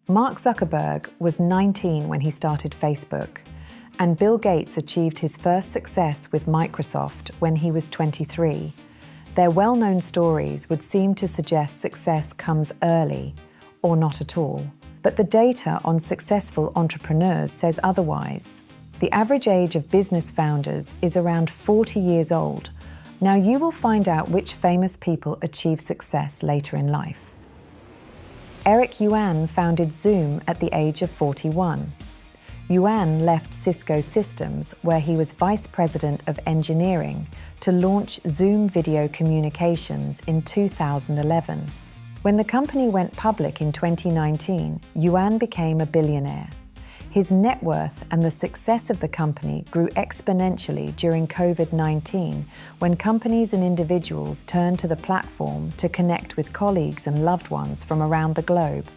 Mark Zuckerberg was 19 when he started Facebook, and Bill Gates achieved his first success with Microsoft when he was 23. Their well-known stories would seem to suggest success comes early, or not at all. But the data on successful entrepreneurs says otherwise. The average age of business founders is around 40 years old. Now you will find out which famous people achieve success later in life. Yuan founded Zoom at the age of 41. Yuan left Cisco Systems, where he was Vice President of Engineering, to launch Zoom Video Communications in 2011. When the company went public in 2019, Yuan became a billionaire. His net worth and the success of the company grew exponentially during COVID-19, when companies and individuals turned to the platform to connect with colleagues and loved ones from around the globe.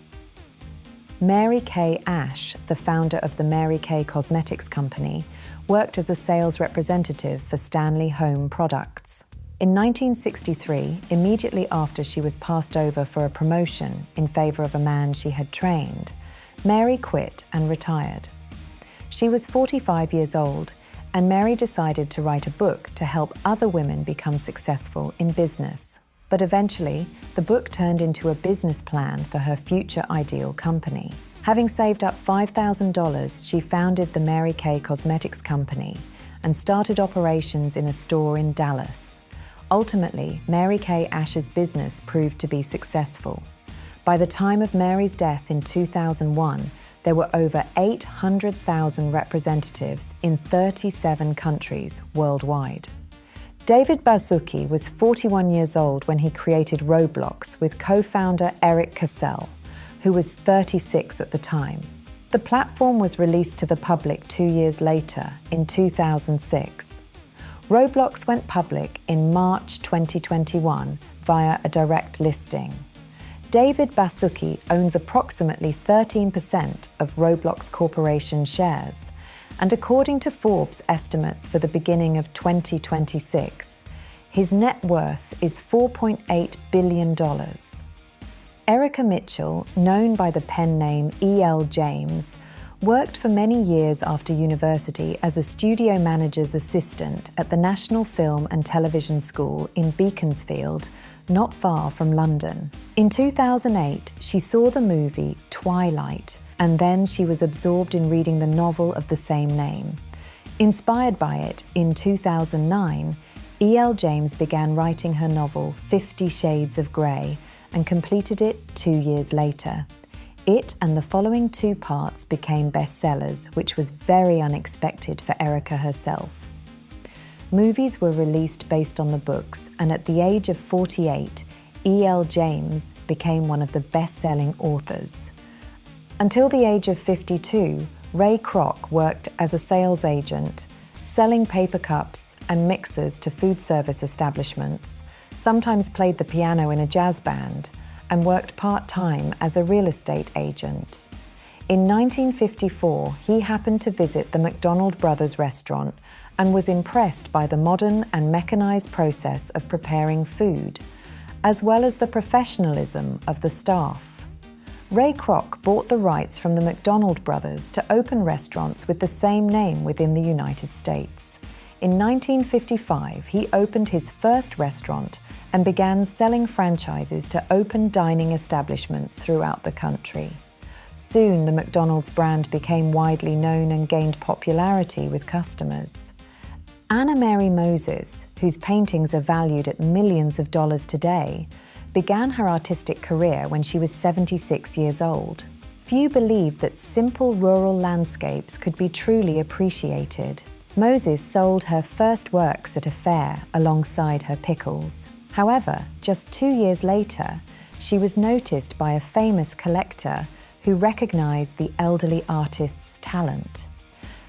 Mary Kay Ash, the founder of the Mary Kay Cosmetics company, worked as a sales representative for Stanley Home Products. In 1963, immediately after she was passed over for a promotion in favor of a man she had trained, Mary quit and retired. She was 45 years old, and Mary decided to write a book to help other women become successful in business. But eventually, the book turned into a business plan for her future ideal company. Having saved up $5,000, she founded the Mary Kay Cosmetics company and started operations in a store in Dallas. Ultimately, Mary Kay Ash's business proved to be successful. By the time of Mary's death in 2001, there were over 800,000 representatives in 37 countries worldwide. David Baszucki was 41 years old when he created Roblox with co-founder Eric Cassell, who was 36 at the time. The platform was released to the public 2 years later, in 2006. Roblox went public in March 2021 via a direct listing. David Baszucki owns approximately 13% of Roblox Corporation shares, and according to Forbes estimates for the beginning of 2026, his net worth is $4.8 billion. Erica Mitchell, known by the pen name E.L. James, worked for many years after university as a studio manager's assistant at the National Film and Television School in Beaconsfield, not far from London. In 2008, she saw the movie Twilight, and then she was absorbed in reading the novel of the same name. Inspired by it, in 2009, E.L. James began writing her novel 50 Shades of Grey and completed it 2 years later. It and the following 2 parts became bestsellers, which was very unexpected for Erica herself. Movies were released based on the books, and at the age of 48, E.L. James became one of the best-selling authors. Until the age of 52, Ray Kroc worked as a sales agent, selling paper cups and mixers to food service establishments, sometimes played the piano in a jazz band, and worked part-time as a real estate agent. In 1954, he happened to visit the McDonald Brothers restaurant and was impressed by the modern and mechanized process of preparing food, as well as the professionalism of the staff. Ray Kroc bought the rights from the McDonald Brothers to open restaurants with the same name within the United States. In 1955, he opened his first restaurant and began selling franchises to open dining establishments throughout the country. Soon, the McDonald's brand became widely known and gained popularity with customers. Anna Mary Moses, whose paintings are valued at millions of dollars today, began her artistic career when she was 76 years old. Few believed that simple rural landscapes could be truly appreciated. Moses sold her first works at a fair alongside her pickles. However, just 2 years later, she was noticed by a famous collector who recognized the elderly artist's talent.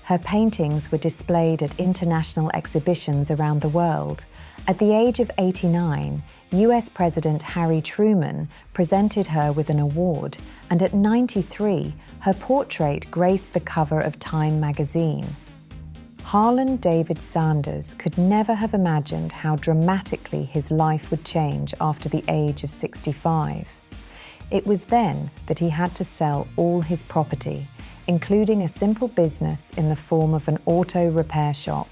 Her paintings were displayed at international exhibitions around the world. At the age of 89, US President Harry Truman presented her with an award, and at 93, her portrait graced the cover of Time magazine. Harlan David Sanders could never have imagined how dramatically his life would change after the age of 65. It was then that he had to sell all his property, including a simple business in the form of an auto repair shop,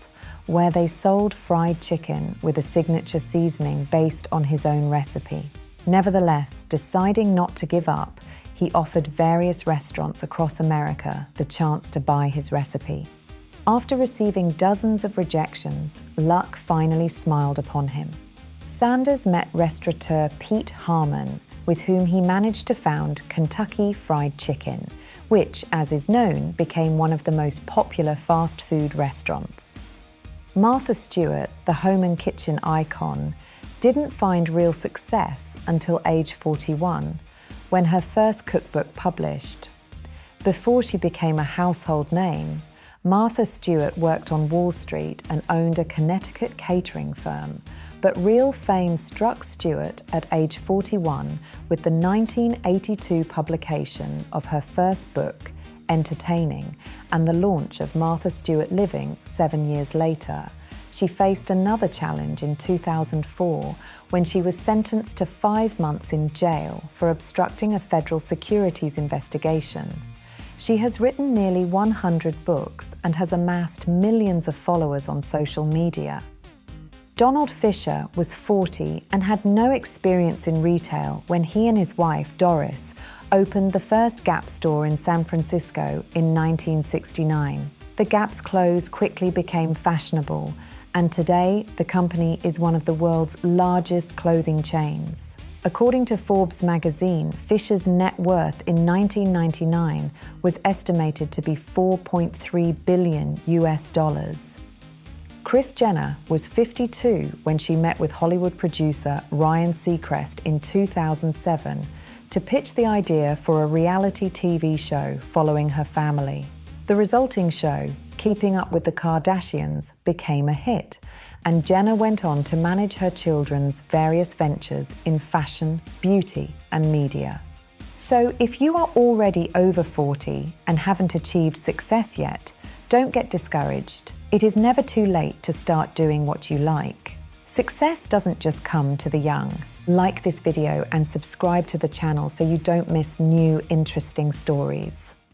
where they sold fried chicken with a signature seasoning based on his own recipe. Nevertheless, deciding not to give up, he offered various restaurants across America the chance to buy his recipe. After receiving dozens of rejections, luck finally smiled upon him. Sanders met restaurateur Pete Harmon, with whom he managed to found Kentucky Fried Chicken, which, as is known, became one of the most popular fast food restaurants. Martha Stewart, the home and kitchen icon, didn't find real success until age 41, when her first cookbook published. Before she became a household name, Martha Stewart worked on Wall Street and owned a Connecticut catering firm, but real fame struck Stewart at age 41 with the 1982 publication of her first book, Entertaining, and the launch of Martha Stewart Living 7 years later. She faced another challenge in 2004 when she was sentenced to 5 months in jail for obstructing a federal securities investigation. She has written nearly 100 books and has amassed millions of followers on social media. Donald Fisher was 40 and had no experience in retail when he and his wife, Doris, opened the first Gap store in San Francisco in 1969. The Gap's clothes quickly became fashionable, and today the company is one of the world's largest clothing chains. According to Forbes magazine, Fisher's net worth in 1999 was estimated to be $4.3 billion US. Kris Jenner was 52 when she met with Hollywood producer Ryan Seacrest in 2007 to pitch the idea for a reality TV show following her family. The resulting show, Keeping Up with the Kardashians, became a hit, and Jenner went on to manage her children's various ventures in fashion, beauty, and media. So if you are already over 40 and haven't achieved success yet, don't get discouraged. It is never too late to start doing what you like. Success doesn't just come to the young. Like this video and subscribe to the channel so you don't miss new, interesting stories.